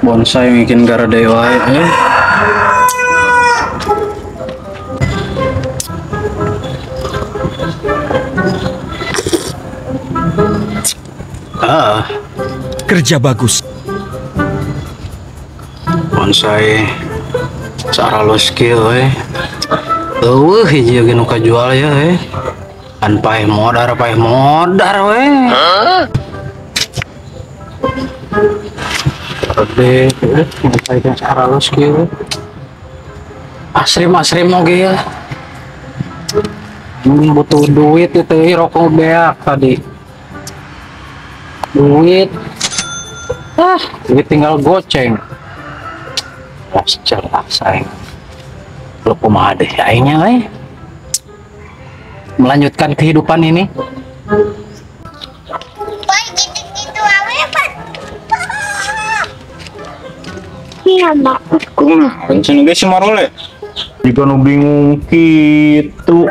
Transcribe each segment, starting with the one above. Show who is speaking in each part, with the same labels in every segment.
Speaker 1: Bonsai bikin gara dewa ya.
Speaker 2: Kerja bagus.
Speaker 1: Bonsai cara lo skill hiji nu kajual ya an paeh modar we Ade bonsai cara lo skill asrim oge ya butuh duit itu rokok beak tadi duit tinggal goceng secara sayang lu kumaha deh aingnya melanjutkan kehidupan ini
Speaker 3: gitu awe Pak. Iya Mak.
Speaker 4: Kumaha cenah ge si Marole? Jika nu bingung kitu.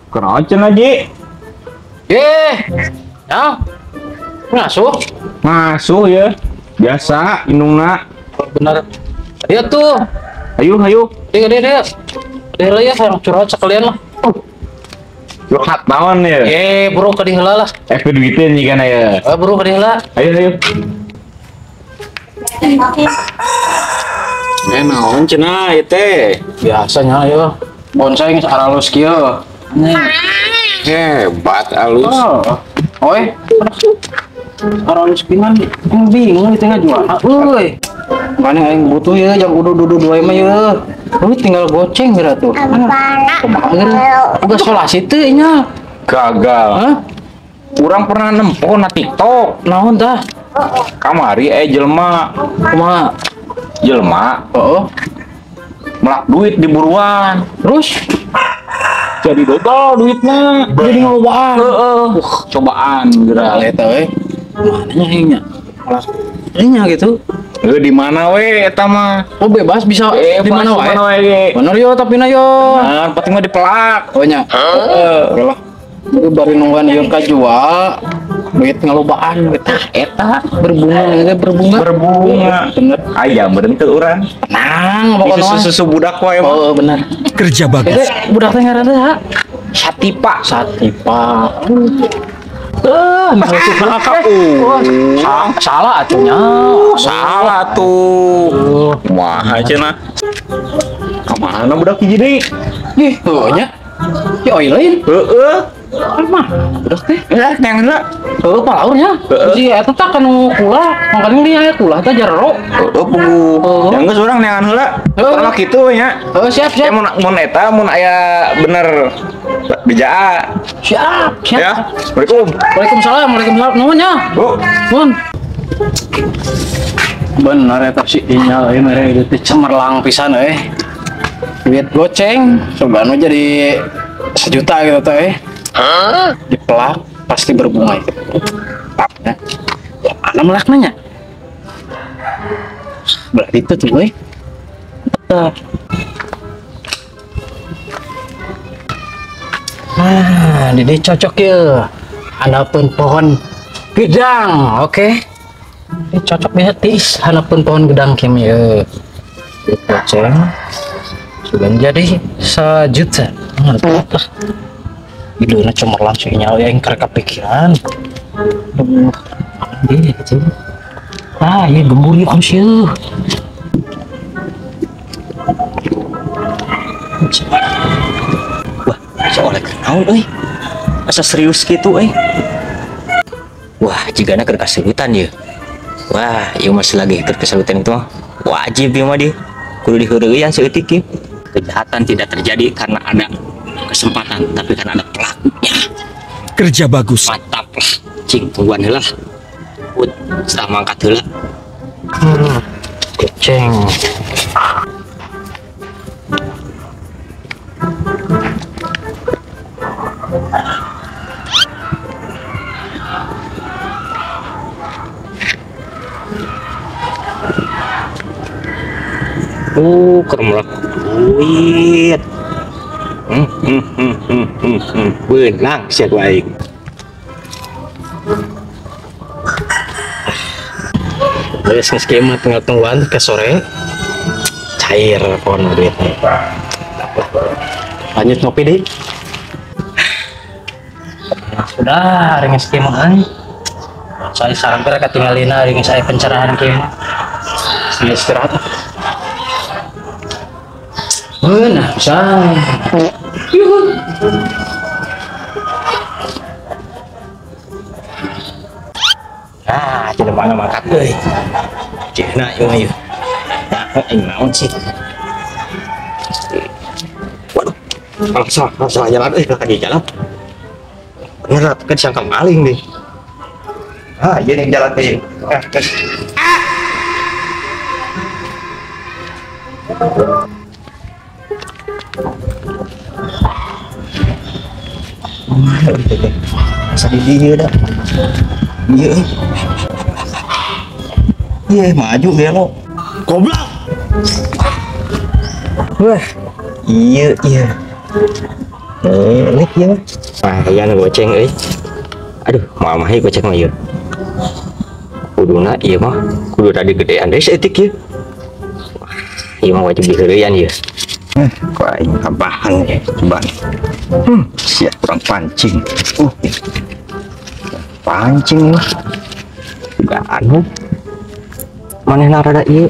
Speaker 4: Kenapa cenah Ji?
Speaker 1: ya
Speaker 4: Ngasuh ya. Biasa indungna.
Speaker 1: bener iya tuh
Speaker 4: Ayo.
Speaker 1: dia ya sayang curhat sekalian lah
Speaker 4: Curhat naon ya?
Speaker 1: buru ke diheula lah
Speaker 4: FP duitnya nih kan ya.
Speaker 1: buru ke diheula
Speaker 4: Ayo. Naon cenah ieu teh?
Speaker 1: biasanya ya bonsai geus aralus kieu
Speaker 4: Hebat alus.
Speaker 1: aralus pinan bingung di tengah jual euy mana aing butuh ya jam udah dua mah ya tinggal goceng kira tuh udah solasi teh nya
Speaker 4: Gagal. Urang pernah nempo na TikTok.
Speaker 1: naon tah
Speaker 4: Kamari jelema
Speaker 1: kumaha
Speaker 4: melak duit di buruan.
Speaker 1: terus
Speaker 4: Jadi dodol duitnya.
Speaker 1: jadi ngelobaan
Speaker 4: Cobaan geura.
Speaker 1: eta we mananya aingnya malah nya gitu
Speaker 4: Di mana we eta mah?
Speaker 1: bebas bisa di mana wae bener yo tapi na yo
Speaker 4: Nah, penting mah dipelak.
Speaker 1: nya
Speaker 4: Lah,
Speaker 1: bari nungguan ieu kajual duit ngalobaan eta berbunga
Speaker 4: berbunga. Ayam berhenti urang.
Speaker 1: tenang pokoknya
Speaker 4: Susu budak wae mah.
Speaker 1: bener
Speaker 2: Kerja bagus.
Speaker 1: budak teh ngaranna ha
Speaker 4: Satipa.
Speaker 1: salah atunya
Speaker 4: Salah tuh. Kumaha cenah? Kamana budak hiji deui?
Speaker 1: nya ya oi lain mah budak teh
Speaker 4: Nang heula.
Speaker 1: palaurnya si eta teh kan kulah makanya dia kulah teh jarero
Speaker 4: Yang geus urang neangan heula. Pernah kitu nya.
Speaker 1: siap
Speaker 4: Mun eta mun aya bener bijaa.
Speaker 1: siap
Speaker 4: Ya. Assalamualaikum.
Speaker 1: Waalaikumsalam nuhun nya nuhun bener eta si Inyal ieu mere itu cemerlang pisan duit goceng coba nu jadi 1 juta gitu teh dipelak pasti berbunga itu tapnya ya mana melaknanya berarti itu tuh tetap Dede cocok ya handapun pohon gedang oke ini cocok ya tis handapun pohon gedang kim ya goceng sudah jadi 1 juta iduna cemerlang sinyal yang kerek kepikiran dia gitu ya gembur ya sih
Speaker 5: Wah, seoleh kenaun asa serius gitu wah jigana keur kasulitan ya wah ieu masih lagi keur kasulitan itu wajib ieu mah di kudu diheureuyan saeutik ieu kejahatan tidak terjadi karena ada kesempatan tapi karena ada pelakunya.
Speaker 2: Kerja bagus.
Speaker 5: Mantap lah cing tungguan heula setelah mangkat heula
Speaker 1: goceng
Speaker 5: keur melak duit benang siap baik
Speaker 1: Terus skema tinggal tungguan ke sore. Cair pon duitnya. Lanjut ngopi deh. Nah, sudah ring skema an. Saya sampai ketinggalin ring saya pencerahan skema. Saya istirahat. Nah, bisa. Tidak mana makan deh. Cina yuk ayo. Nah, ini naon sih? Waduh, salah jalan, lagi jalan. Bener, kan disangka maling deh. Jadi yang jalan deh. Masa di dia dah. Iya, maju dia lo. Goblok. Wah. Iya. Lihat ya. Ayan goceng euy. Aduh, mah goceng mah ieu. Kuduna ieu mah kudu tadi gedean deui saeutik ieu. Ieu mah wajib diheureuyan ieu. Kok aing kabahan ya, coba. Sia kurang pancing. Pancing mah. Juga anu. Manehna rada ieu.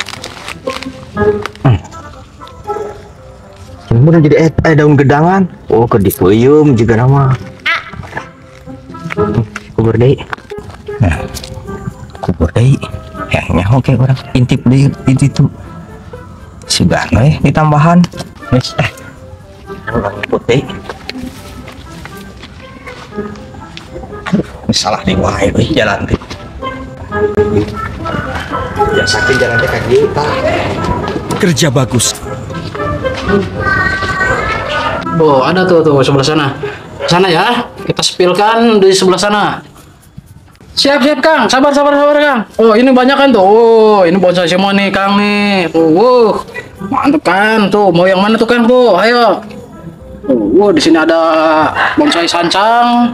Speaker 1: Kemudian jadi daun gedangan. Oh, ke dipeuyeum juga nama. Kubur deui. Nah. Kubur deui. Nyaho ke orang intip deui di situ. Sugan we ditambahan. Wes orang putih. Salah di wae we jalan teh. Ya sakit jalan teh ka dieu tah.
Speaker 2: Kerja bagus.
Speaker 1: Oh, ada tuh sebelah sana. Sana ya. Kita spilkan di sebelah sana. Siap Kang. Sabar Kang. Oh, ini banyak kan tuh. Oh, ini bonsai semua nih Kang nih. Tuh, mantap kan tuh. Mau yang mana tuh Kang tuh? Ayo. Di sini ada bonsai sancang.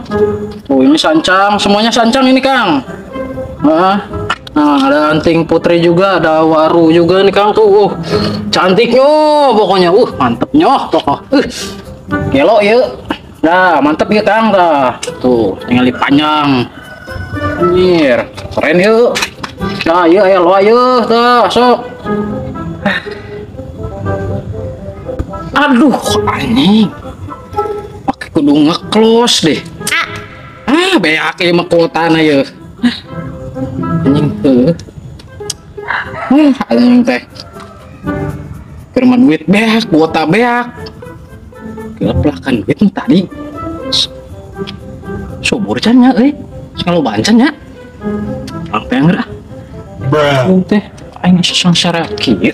Speaker 1: Tuh, ini sancang. Semuanya sancang ini Kang. Nah, ada anting putri juga, ada waru juga nih Kang tuh. Cantiknya pokoknya. Mantepnya pokok. Kelo ya. Nah, mantep ya Kang dah. Tuh, tinggal dipanjang. Anjir, keren yuk. Nah, ayo lo ayo, dah, sok. Aduh, anjing. Pakai kudu nge-close deh. Beak ya mahkotana ya. Anjing tuh. Anjing teh. Kerma duit beak, kuota beak. Kelaplakan duit tadi. Subur cannya kalau bancan ya. Apa yang ngerah? Teh, aing sengsara kieu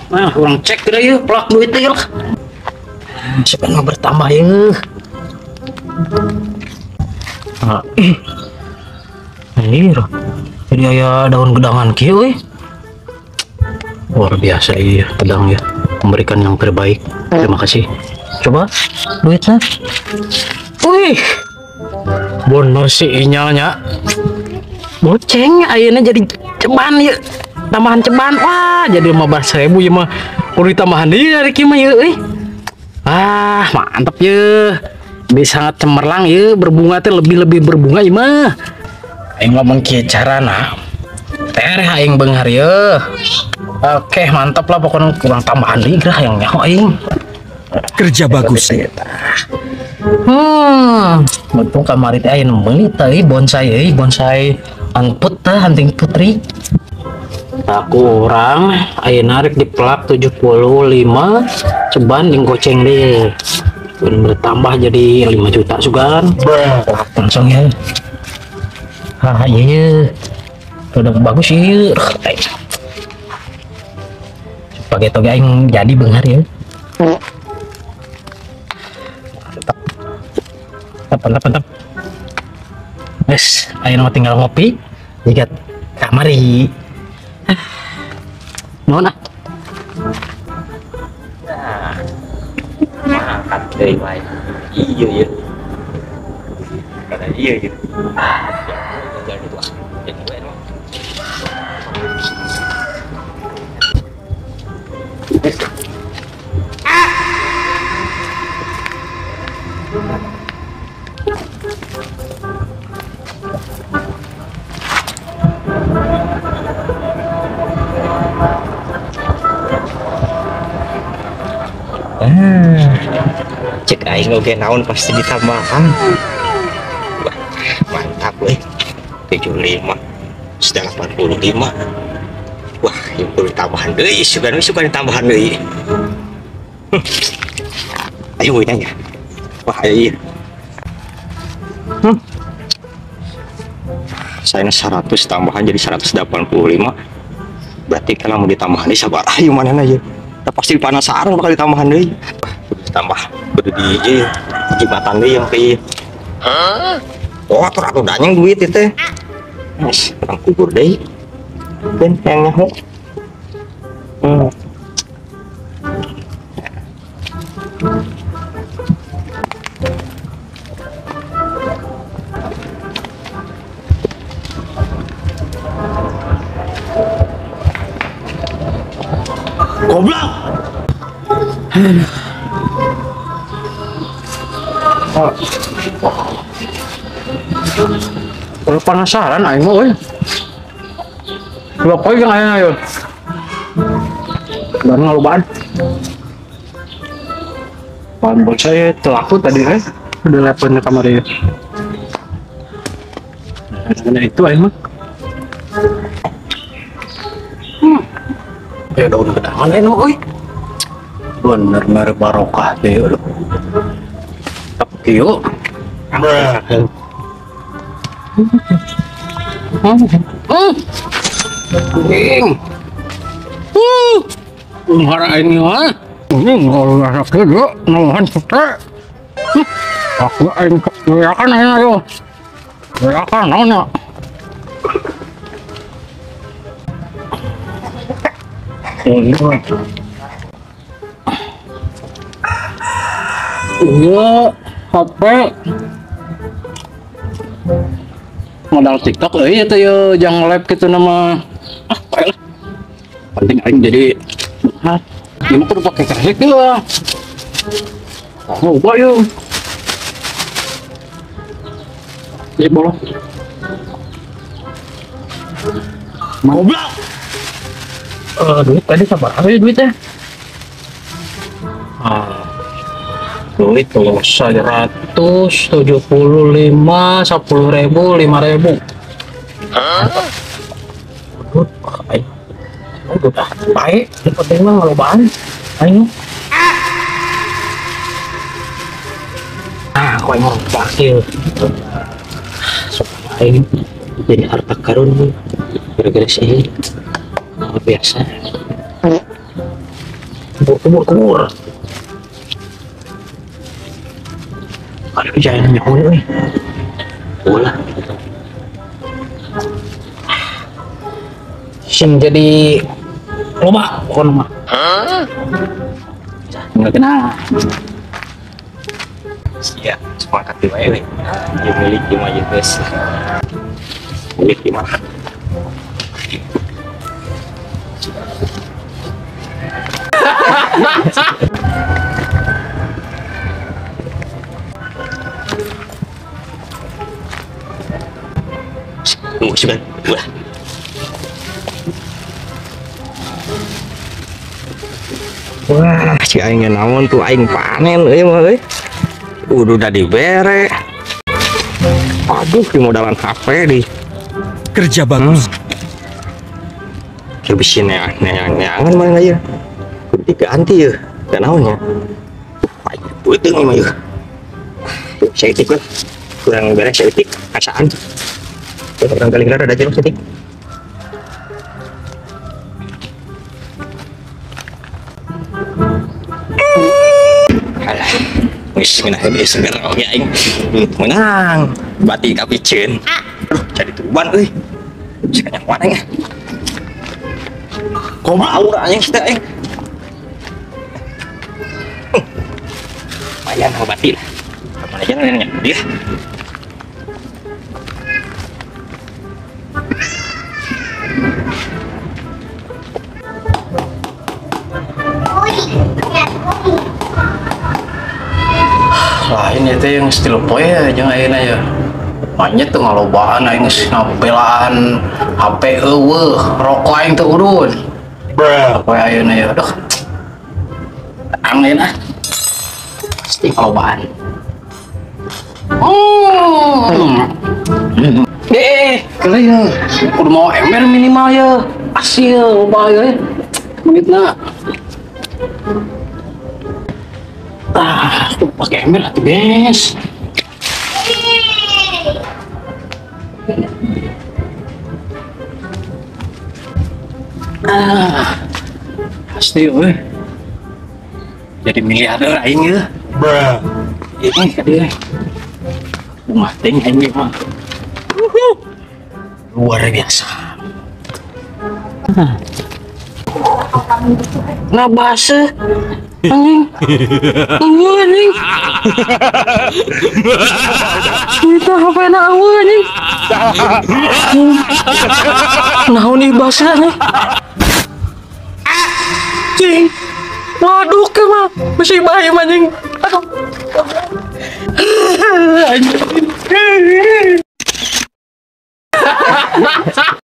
Speaker 1: Nah, orang cek kira ya pelak duit teh lah. Siapa mau bertambah ya? Anjir. Jadi aya daun gedangan kieu luar biasa iya, pedang ya. Memberikan yang terbaik. Terima kasih. Coba duitnya. Wih. Bener sih inyalnya. Boceng ayeuna jadi ceban ya. Tambahan ceban. Wah, jadi 15.000 ya mah. Kudu tambahan deui dari kieu mah ya mantap ya. Bisa sangat cemerlang ya, berbunga teh lebih berbunga ieu mah. Aing ngomong kieu carana. Tereh aing beunghar ya. Oke, mantap lah pokoknya kurang tambahan deui gerah yang nyaho aing.
Speaker 2: Kerja bagus.
Speaker 1: Untung kamari teh aya neumeuh teh bonsai anput teh anting putri. Nah, kurang ayeuna rek dipelak 75 ceban jeung goceng deh. Bertambah jadi 5 juta sugan. Langsung ya. Iya. Udah bagus ieu. Pakai toge aing jadi beunghar ya. Mantap. Wes, ayeuna tinggal ngopi, jigat kamari. Nuhun
Speaker 5: Makan deui wae. Iya ya. Kada iya gitu. Jadi itu. Jadi Cek aing oge naon pasti ditambahan. Wah, mantap weh. 75 sedang 85. Wah, yang perlu tambahan deui, suka ditambahan deui. Ayo we nanya. Wah, ayo iya. Saya 100 tambahan jadi 185. Berarti kalau mau ditambahan deui sabar ayo mana aja. Kita pasti penasaran bakal ditambahan deui. Wah, kudu ditambah, kudu di jembatan deui yang kayak. Oh, atuh danyang duit itu teh. Mas, orang kubur deh. Dan yang nyaho. Goblok.
Speaker 1: Kalau penasaran aing mah euy. Dua poin yang ayo. Dan ngalobaan. Pambol saya telaku tadi udah teleponnya kamar dia. Nah, itu aing mah. Ya daun gedangan aing mah euy. Bener-bener barokah teh. Tapi yuk. Umar ini mah ini kalau rasa kerja nolahan suka aku ingin keyakan ayo keyakan nona iya HP modal TikTok ya tuh yo jangan live gitu nama baiklah penting aing jadi ini tuh pakai kasih dia oh bayu jadi bolong goblok duit tadi sabar aja duitnya duit tuh 175 10.000 5.000 aduh udah baik yang penting mah ngelobaan ayo aku yang mau pakil supaya aing jadi harta karun gara-gara sih biasa kubur ada kejadian nyawa nih bola sing jadi loba kon mah nggak kena siap sepakat di wae dia milik di mah guys milik di mana sudah wah wah si aing naon tuh aing panen euy mah euy udah dibere aduh di modalan HP di
Speaker 2: Kerja bagus.
Speaker 5: kebisin neangan mana ya kudu diganti ya dan naonnya duit ini mah ya saya tik lah kurang beres saya tik asaan kurang kali ada jeruk setik wis minah habis segar oke aing menang bati kapicen jadi tuban euy sekarang mana ya kok mau anjing kita lumayan mau bati lah mana aja nanya dia
Speaker 1: wah ini tuh yang stilo poe ya jangan ayeuna ya banyak tuh ngalobaan aing ngabelaan HP eueuh rokok aing teu urun poe ayeuna ya aduh angin pasti kelobaan. Kalian ya, udah mau ember minimal ya, asil lupa ya, menit nak. Tuh pakai ember hati bes. Pasti weh. Jadi miliarder aing ya. Ini dia. Rumah ting ini mah. Luar biasa. Nah bahasa anjing. Anjing. Kita apa nak anjing? Nah ini bahasa nih. Anjing. Waduh mah masih bayi anjing. Aduh. Anjing.